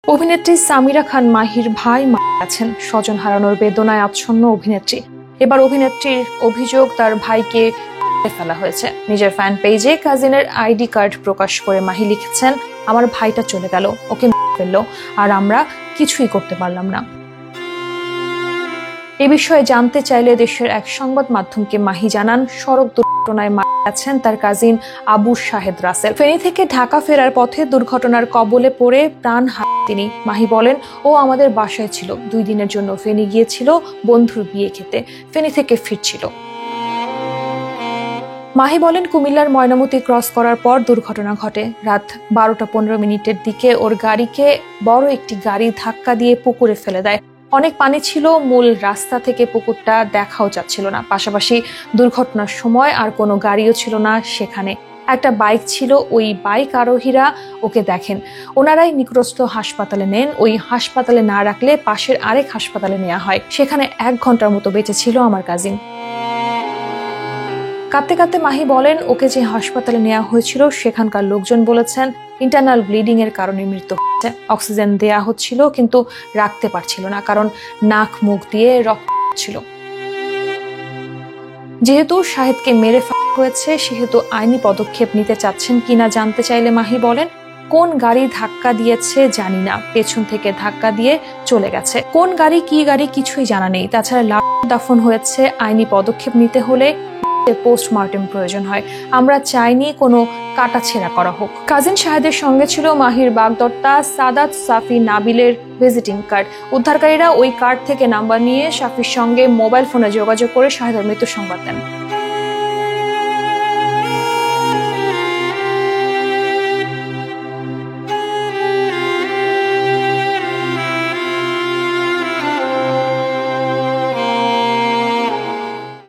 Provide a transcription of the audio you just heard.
অভিনেত্রী সামিরা খান মাহির ভাই মারা গেছেন। স্বজন হারানোর বেদনায় আচ্ছন্ন অভিনেত্রী। এবার অভিনেত্রীর অভিযোগ তার ভাইকে ফেলা হয়েছে। নিজের ফ্যান পেজে কাজিনের আইডি কার্ড প্রকাশ করে মাহি লিখেছেন, আমার ভাইটা চলে গেল, ওকে ফেললো, আর আমরা কিছুই করতে পারলাম না। এ বিষয়ে জানতে চাইলে দেশের এক সংবাদ মাধ্যমকে মাহি জানান, সড়ক দুর্ঘটনায় মারা গেছেন তার কাজিন আবু শাহেদ রাসেল। ফেনী থেকে ঢাকা ফেরার পথে দুর্ঘটনার কবলে পড়ে প্রাণ হারান তিনি। মাহি বলেন, ও আমাদের বাসায় ছিল, 2 দিনের জন্য ফেনী গিয়েছিল বন্ধুর বিয়ে খেতে, ফেনী থেকে ফিরছিল। মাহি বলেন, কুমিল্লার ময়নামতি ক্রস করার পর দুর্ঘটনা ঘটে। রাত 12টা 15 মিনিটের দিকে ওর গাড়িকে বড় একটি গাড়ি ধাক্কা দিয়ে পুকুরে ফেলে দেয়। অনেক পানি ছিল, মূল রাস্তা থেকে পুকুরটা দেখাও যাচ্ছিল না। পাশাপাশি দুর্ঘটনার সময় আর কোনো গাড়িও ছিল না সেখানে। একটা বাইক ছিল, ওই বাইক আরোহীরা ওকে দেখেন, ওনারাই নিকটস্থ হাসপাতালে নেন। ওই হাসপাতালে না রাখলে পাশের আরেক হাসপাতালে নেওয়া হয়। সেখানে 1 ঘন্টার মতো বেঁচে ছিল আমার কাজিন। কাঁদতে কাঁদতে মাহি বলেন, ওকে যে হাসপাতালে নেওয়া হয়েছিল সেখানকার লোকজন বলেছেন ইন্টারনাল ব্লিডিং এর কারণে মৃত্যু হয়েছে। অক্সিজেন দেয়া হচ্ছিল কিন্তু রাখতে পারছিল না, কারণ নাক মুখ দিয়ে রক্ত ছিল। যেহেতু শাহেদকে মেরে ফেলা হয়েছে সেহেতু আইনি পদক্ষেপ নিতে চাচ্ছেন কিনা জানতে চাইলে মাহি বলেন, কোন গাড়ি ধাক্কা দিয়েছে জানি না, পেছন থেকে ধাক্কা দিয়ে চলে গেছে। কোন গাড়ি কি গাড়ি কিছুই জানা নেই। তাছাড়া লাশ দাফন হয়েছে, আইনি পদক্ষেপ নিতে হলে পোস্টমর্টেম প্রয়োজন হয়। আমরা চাইনি কোনো কাটাছেঁড়া করা হোক। কাজিন শাহেদের সঙ্গে ছিল মাহির বাগদত্তা সাদাত সাফি নাবিলের ভিজিটিং কার্ড। উদ্ধারকারীরা ওই কার্ড থেকে নাম্বার নিয়ে সাফির সঙ্গে মোবাইল ফোনে যোগাযোগ করে শাহেদের মৃত্যু সংবাদ দেন।